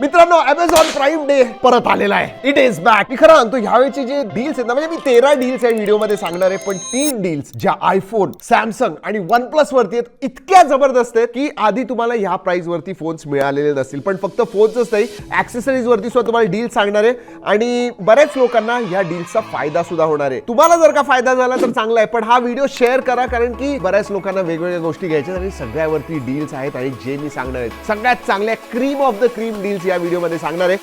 मित्रांनो, Amazon prime day परत आलेला आहे. It is back. मी खरं आणतो ह्यावेळची जे डील्स आहेत ना, म्हणजे मी 13 डील्स या व्हिडिओमध्ये सांगणार आहे, पण 3 डील्स ज्या आयफोन, सॅमसंग आणि OnePlus वरती आहेत, इतक्या जबरदस्त आहेत की आधी तुम्हाला ह्या प्राइस वरती फोन्स मिळालेले नसतील. पण फक्त फोन्सच नाही, ऍक्सेसरीज वरती सुद्धा तुम्हाला डील सांगणार आहे आणि बऱ्याच लोकांना ह्या डील्सचा फायदा सुद्धा होणार आहे. तुम्हाला जर का फायदा झाला तर चांगला आहे, पण हा व्हिडिओ शेअर करा, कारण की बऱ्याच लोकांना वेगवेगळ्या गोष्टी घ्यायच्या आणि सगळ्यावरती डील्स आहेत आणि जे मी सांगणार आहे सगळ्यात चांगल्या cream of the cream deals या व्हिडिओमध्ये सांगणार आहे.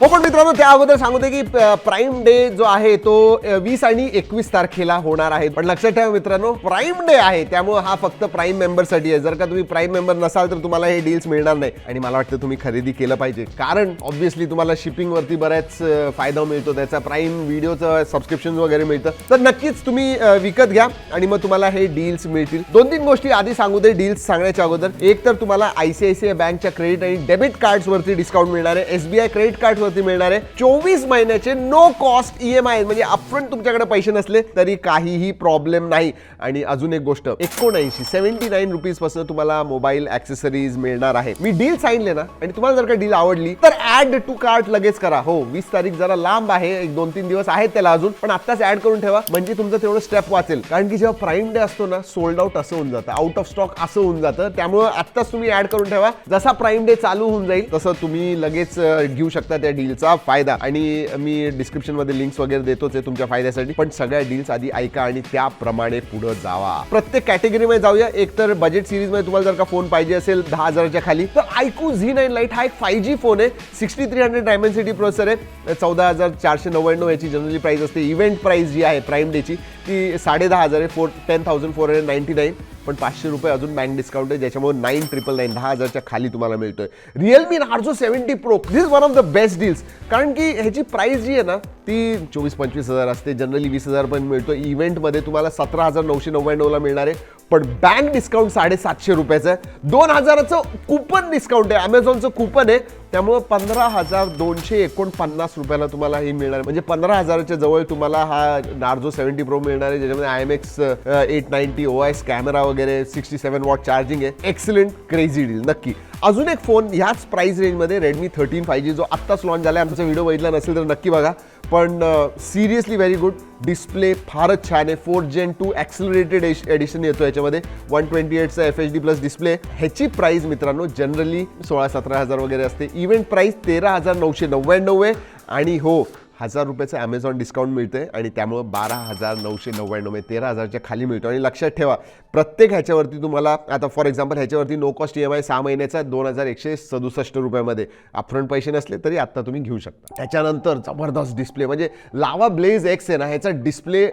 हो, पण मित्रांनो, त्या अगोदर सांगू दे की प्राईम डे जो आहे तो 20 आणि 21 तारखेला होणार आहे. पण लक्षात ठेवा मित्रांनो, प्राईम डे आहे त्यामुळे हा फक्त प्राईम मेंबरसाठी आहे. जर का तुम्ही प्राईम मेंबर नसाल तर तुम्हाला हे डील्स मिळणार नाही आणि मला वाटतं तुम्ही खरेदी केलं पाहिजे, कारण ऑब्व्हियसली तुम्हाला शिपिंग वरती बऱ्याच फायदा मिळतो, त्याचा प्राईम व्हिडिओचं सबस्क्रिप्शन वगैरे मिळतं. तर नक्कीच तुम्ही विकत घ्या आणि मग तुम्हाला हे डील्स मिळतील. 2-3 गोष्टी आधी सांगू दे डील्स सांगण्याच्या अगोदर. एक तर तुम्हाला ICICI बँकच्या क्रेडिट आणि डेबिट कार्ड्स वरती डिस्काउंट मिळणार आहे. SBI क्रेडिट कार्ड मिळणार आहे 24 महिन्याचे नो कॉस्ट EMI, म्हणजे अपफ्रंट तुमच्याकडे पैसे नसले तरी काहीही प्रॉब्लेम नाही. आणि अजून एक गोष्ट, 79 रुपीज पासून तुम्हाला मोबाईल ऍक्सेसरीज मिळणार आहे. मी डील सांगितले ना, आणि तुम्हाला जर का डील आवडली तर ऍड टू कार्ट लगेच करा. हो, 20 तारीख जरा लांब आहे, 1-2-3 दिवस आहेत त्याला अजून, पण आत्ताच ऍड करून ठेवा, म्हणजे तुमचं तेवढं स्टेप वाचेल. कारण की जेव्हा प्राईम डे असतो ना, सोल्ड आउट असं होऊन जातं, आउट ऑफ स्टॉक असं होऊन जातं. त्यामुळे आत्ताच तुम्ही ऍड करून ठेवा. जसा प्राईम डे चालू होऊन जाईल तसं तुम्ही लगेच घेऊ शकता त्या डीलचा फायदा. आणि मी डिस्क्रिप्शन मध्ये लिंक्स वगैरे देतोच आहे तुमच्या फायद्यासाठी, पण सगळ्या डील्स आधी ऐका आणि त्याप्रमाणे पुढे जावा. प्रत्येक कॅटेगरीमध्ये जाऊया. एक तर बजेट सिरीज मध्ये तुम्हाला जर का फोन पाहिजे असेल 10,000च्या खाली, तर iQOO Z9 Lite हा एक 5G फोन आहे. 6300 डायमेन्सिटी प्रोसेसर आहे. 14,499 याची जनरली प्राइस असते. इव्हेंट प्राइस जी आहे प्राईम डेची ती 10,500 आहे, 10,499. पण 500 रुपये अजून बँक डिस्काउंट आहे, ज्याच्यामुळे 9,999 10,000च्या खाली तुम्हाला मिळतोय. Realme Narzo 70 Pro, this is one of the best deals, कारण की ह्याची प्राइस जी आहे ना ती 24-25 हजार असते, जनरली 20,000 पण मिळतो. इव्हेंटमध्ये तुम्हाला 17,999ला मिळणार आहे, पण बँक डिस्काउंट 750 रुपयाचं आहे. 2,000चं कुपन डिस्काउंट आहे, अमेझॉनचं कुपन आहे, त्यामुळे 15,249 रुपयाला तुम्हाला हे मिळणार. म्हणजे 15,000च्या जवळ तुम्हाला हा Narzo 70 Pro मिळणार आहे, ज्याच्यामध्ये IMX 890 OIS कॅमेरा वगैरे, 67 वॉट चार्जिंग आहे. एक्सलेंट, क्रेझी डील नक्की. अजून एक फोन ह्याच प्राइस रेंजमध्ये Redmi 13 5G, जो आत्ताच लॉन्च झाला आहे. आमचा व्हिडिओ बघितला नसेल तर नक्की बघा. पण सिरियसली व्हेरी गुड. डिस्प्ले फारच छान आहे. 4th Gen 2 ॲक्सिलरेटेड एडिशन येतो याच्यामध्ये. 128चा FHD प्लस डिस्प्ले. ह्याची प्राइस मित्रांनो जनरली 16-17 हजार वगैरे असते. इव्हेंट प्राइस 13,999 आहे. आणि हो, 1,000 रुपयाचं Amazon डिस्काउंट मिळतंय आणि त्यामुळे 12,999, 13,000च्या खाली मिळतो. आणि लक्षात ठेवा, प्रत्येक ह्याच्यावरती तुम्हाला आता फॉर एक्झाम्पल ह्याच्यावरती नो कॉस्ट EMI 6 महिन्याचा 2,167 रुपयामध्ये. अपफ्रंट पैसे नसले तरी आता तुम्ही घेऊ शकता. त्याच्यानंतर जबरदस्त डिस्प्ले, म्हणजे लावा ब्लेज X आहे ना, ह्याचा डिस्प्ले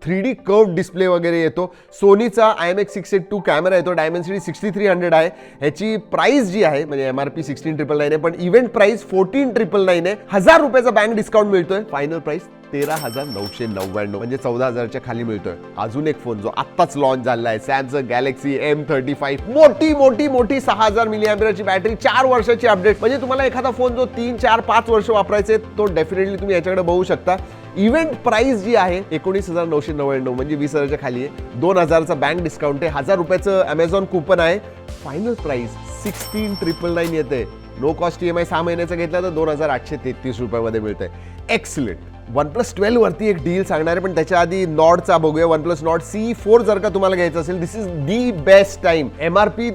3D कर्व्ह डिस्प्ले वगैरे येतो. सोनीचा IMX 682 कॅमेरा येतो, डायमेन्सिटी 6300 आहे. ह्याची प्राइस जी आहे म्हणजे MRP 16,999 आहे, पण इव्हेंट प्राइस 14,999 आहे. 1,000 रुपयाचा बँक डिस्काउंट मिळतोय. फायनल प्राइस 13,999, म्हणजे 14,000च्या खाली मिळतोय. अजून एक फोन जो आत्ताच लॉन्च झाला आहे, सॅमसंग गॅलेक्सी M35. मोठी 6,000 mAhची बॅटरी, 4 वर्षाची अपडेट. म्हणजे तुम्हाला एखादा फोन जो 3, 4, 5 वर्ष वापरायचे तो डेफिनेटली तुम्ही याच्याकडे बघू शकता. इव्हेंट प्राइस जी आहे 19,999, म्हणजे 20,000च्या खाली आहे. 2,000चा बँक डिस्काउंट आहे. 1,000 रुपयाचं Amazon कुपन आहे. फायनल प्राइस 16,999 येते. नो कॉस्ट EMI 6 महिन्याचा घेतला तर 2,833 रुपयामध्ये मिळतंय. एक्सलेंट. OnePlus 12 वरती एक डील सांगणार आहे, पण त्याच्या आधी नॉर्डचा बघूया. OnePlus Nord CE4 जर का तुम्हाला घ्यायचं असेल, this is the best time. MRP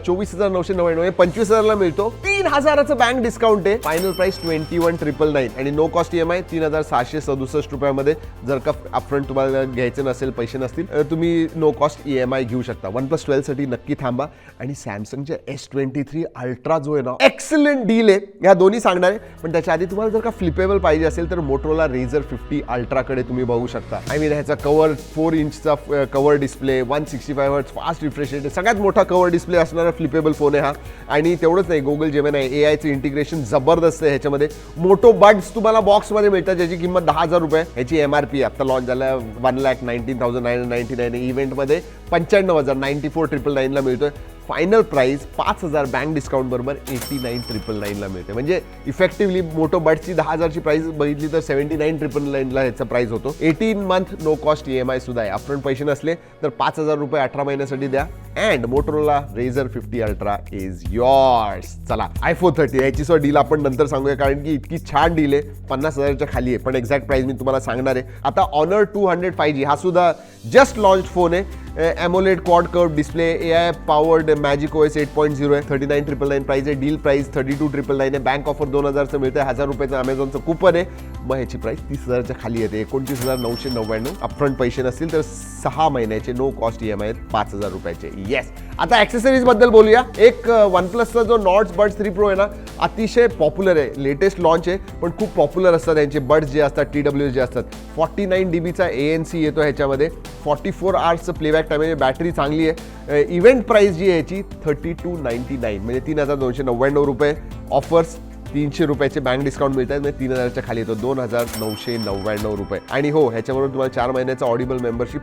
24,999, 25,000ला मिळतो. 3,000चं बँक डिस्काउंट आहे. फायनल प्राइस 21,999 आणि नो कॉस्ट EMI 3,667 रुपयामध्ये. जर का अपफ्रंट तुम्हाला घ्यायचं नसेल, पैसे नसतील, तुम्ही नो कॉस्ट EMI घेऊ शकता. OnePlus 12 साठी नक्की थांबा. आणि सॅमसंगच्या S23 अल्ट्रा जो आहे ना, एक्सलेंट डील आहे. या दोन्ही सांगणार आहे, पण त्याच्या आधी तुम्हाला जर का फ्लिपेबल पाहिजे असेल तर मोटोरोला Razr 50 अल्ट्राकडे तुम्ही बघू शकता. ह्याचा कव्हर 4 इंचचा cover display, 165 hertz fast refresh rate, सगळ्यात मोठा कव्हर डिस्प्ले असणारा फ्लिपेबल फोन आहे हा. आणि तेवढंच नाही, गुगल जेमिनी AIचं इंटिग्रेशन जबरदस्त आहे ह्याच्यामध्ये. मोटो बड्स तुम्हाला बॉक्समध्ये मिळतात, ज्याची किंमत 10,000 रुपये. ह्याची MRP आता लॉन्च झाला 1,19,999. इव्हेंटमध्ये 95,000 94,999ला मिळतोय. फायनल प्राइस 5,000 बँक डिस्काउंट बरोबर 89,999 ला मिळते. म्हणजे इफेक्टिव्हली मोटो बड्सची 10,000ची प्राइस बघितली तर 79,999 ला ह्याचा प्राइस होतो. 18 मंथ नो कॉस्ट EMI सुद्धा आहे. अपफ्रंट पैसे नसले तर 5,000 रुपये 18 महिन्यासाठी द्या. And Motorola Razr 50 ultra is yours. चला iPhone 30 याची सुद्धा डील आपण नंतर सांगूया, कारण की इतकी छान डील आहे. 50,000च्या खाली आहे, पण एक्झॅक्ट प्राइस मी तुम्हाला सांगणार आहे. आता Honor 200 5G हा सुद्धा जस्ट लॉन्च फोन आहे. AMOLED quad curve display, AI powered magic OS 8.0 आहे. 39,999 प्राइस आहे. डील प्राइस 32,999 आहे. बँक ऑफर 2,000चं मिळतं. 1,000 रुपयाचं अमेझॉनचं कुपन आहे. मग ह्याची प्राइस 30,000च्या खाली येते. 29,999 अपफ्रंट पैसे नसतील तर 6 महिन्याचे नो कॉस्ट EMI आहेत 5,000 रुपयाचे. येस. आता ॲक्सेसरीज बद्दल बोलूया. एक OnePlusचा जो Nord Buds 3 Pro आहे ना, अतिशय पॉप्युलर आहे. लेटेस्ट लॉन्च आहे, पण खूप पॉप्युलर असतात त्यांचे बड्स जे असतात, TWS जे असतात. 49 DBचा ANC येतो ह्याच्यामध्ये. 44 आवर्सचं प्लेबॅक टाइम आहे. बॅटरी चांगली आहे. इव्हेंट प्राइस जी आहे याची 32,999 म्हणजे 3,999 रुपये. ऑफर्स 300 रुपयाचे बँक डिस्काउंट मिळतात. म्हणजे 3,000च्या खाली येतो. 2,999 रुपये. आणि हो, ह्याच्याबरोबर तुम्हाला 4 महिन्याचा Audible membership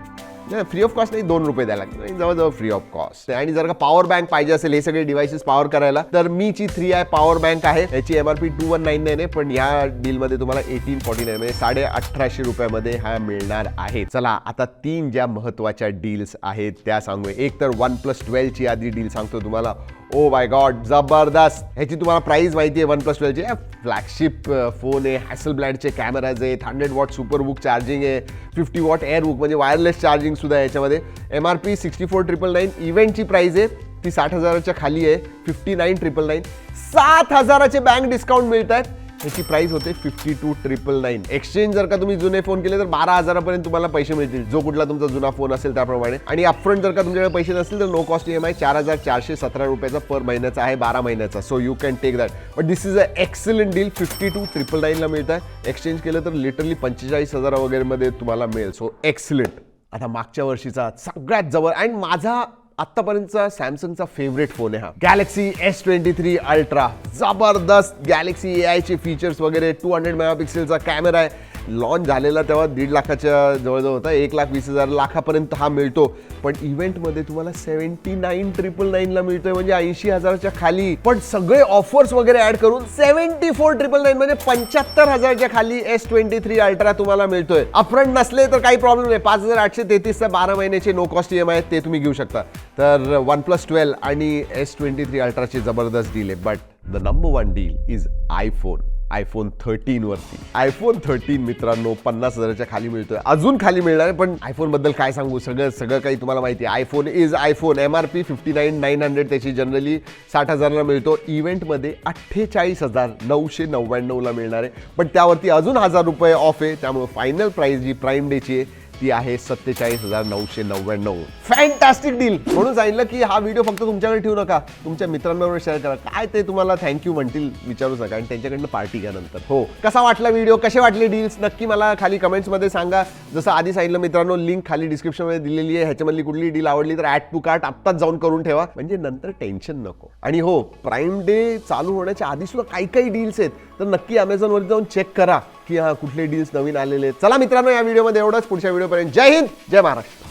free of cost नाही, 2 रुपये द्यायला लागते. जवळजवळ फ्री ऑफ कॉस्ट. आणि जर का पॉवर बँक पाहिजे असेल हे सगळे डिव्हाइसेस पॉवर करायला, तर मीची 3i पॉवर बँक आहे. याची MRP 2199 आहे, पण ह्या डीलमध्ये तुम्हाला 1849 म्हणजे 1,800 रुपयामध्ये हा मिळणार आहे. चला आता 3 ज्या महत्वाच्या डील्स आहेत त्या सांगूया. एक तर OnePlus 12 ची आधी डील सांगतो तुम्हाला. ओ माय गॉड, जबरदस्त. ह्याची तुम्हाला प्राइस माहिती आहे. OnePlus 12 ची फ्लॅगशिप फोन आहे. हॅसलब्लॅडचे कॅमेराज आहेत. 100 वॉट सुपर बुक चार्जिंग आहे. 50 वॉट एअर बुक म्हणजे वायरलेस चार्जिंग सुद्धा आहे याच्यामध्ये. MRP 64,999. इव्हेंटची प्राइस आहे ती 60,000च्या खाली आहे. 59,999. 7,000चे बँक डिस्काउंट मिळत आहेत. ह्याची प्राइस होते 52,999. एक्सचेंज जर का तुम्ही जुने फोन केले तर 12,000पर्यंत तुम्हाला पैसे मिळतील, जो कुठला तुमचा जुना फोन असेल त्याप्रमाणे. आणि अपफ्रंट जर का तुमच्याकडे पैसे नसतील तर नो कॉस्ट EMI 4,417 रुपयाचा पर महिन्याचा आहे, 12 महिन्याचा. So you can take that. But this is a excellent deal. 52,999 ला मिळत आहे. एक्सचेंज केलं तर लिटरली 45,000 वगैरे मध्ये तुम्हाला मिळेल. So excellent. आता मागच्या वर्षीचा सगळ्यात जवळ आणि माझा आत्तापर्यंतचा सॅमसंगचा फेवरेट फोन आहे हा गॅलेक्सी S23 अल्ट्रा. जबरदस्त गॅलेक्सी AI चे फीचर्स वगैरे. 200 मेगापिक्सेलचा कॅमेरा आहे. लॉन्च झालेला तेव्हा 1.5 लाखाच्या जवळजवळ होता. 1,20,000 लाखापर्यंत हा मिळतो. पण इव्हेंटमध्ये तुम्हाला 79,999 ला मिळतोय, म्हणजे 80,000च्या खाली. पण सगळे ऑफर्स वगैरे ऍड करून 74,999 म्हणजे 75,000च्या खाली S23 अल्ट्रा तुम्हाला मिळतोय. अपफ्रंट नसले तर काही प्रॉब्लेम नाही. 5,833 12 महिन्याचे नो कॉस्ट EMI आहेत, ते तुम्ही घेऊ शकता. तर OnePlus 12 आणि S23 अल्ट्राची जबरदस्त डील आहे. But the number 1 deal is iPhone 13 वरती. iPhone 13 मित्रांनो 50,000च्या खाली मिळतोय. अजून खाली मिळणार आहे, पण iPhone बद्दल काय सांगू, सगळं काही तुम्हाला माहिती आहे. iPhone is iPhone. MRP 59,900 त्याची जनरली 60,000ला मिळतो. इव्हेंटमध्ये 48,999 ला मिळणार आहे, पण त्यावरती अजून 1,000 रुपये ऑफ आहे. त्यामुळे फायनल प्राइस जी प्राईम डेची आहे ती आहे 47,999. Fantastic deal. म्हणून सांगितलं की हा व्हिडिओ फक्त तुमच्याकडे ठेवू नका, तुमच्या मित्रांबरोबर शेअर करा. काय ते तुम्हाला थँक्यू म्हणतील विचारू नका, आणि त्यांच्याकडनं पार्टी घ्या नंतर. हो, कसा वाटला व्हिडिओ, कसे वाटले डील्स, नक्की मला खाली कमेंट्समध्ये सांगा. जसं आधी सांगितलं मित्रांनो, लिंक खाली डिस्क्रिप्शनमध्ये दिलेली आहे. ह्याच्यामधली कुठली डील आवडली तर ॲड टू कार्ट आत्ताच जाऊन करून ठेवा, म्हणजे नंतर टेन्शन नको. आणि हो, प्राईम डे चालू होण्याच्या आधी सुद्धा काही डील्स आहेत, तर नक्की अमेझॉनवर जाऊन चेक करा की हा कुठले डील्स नवीन आलेले आहेत. चला मित्रांनो, या व्हिडिओमध्ये एवढंच. पुढच्या व्हिडिओपर्यंत जय हिंद, जय महाराष्ट्र.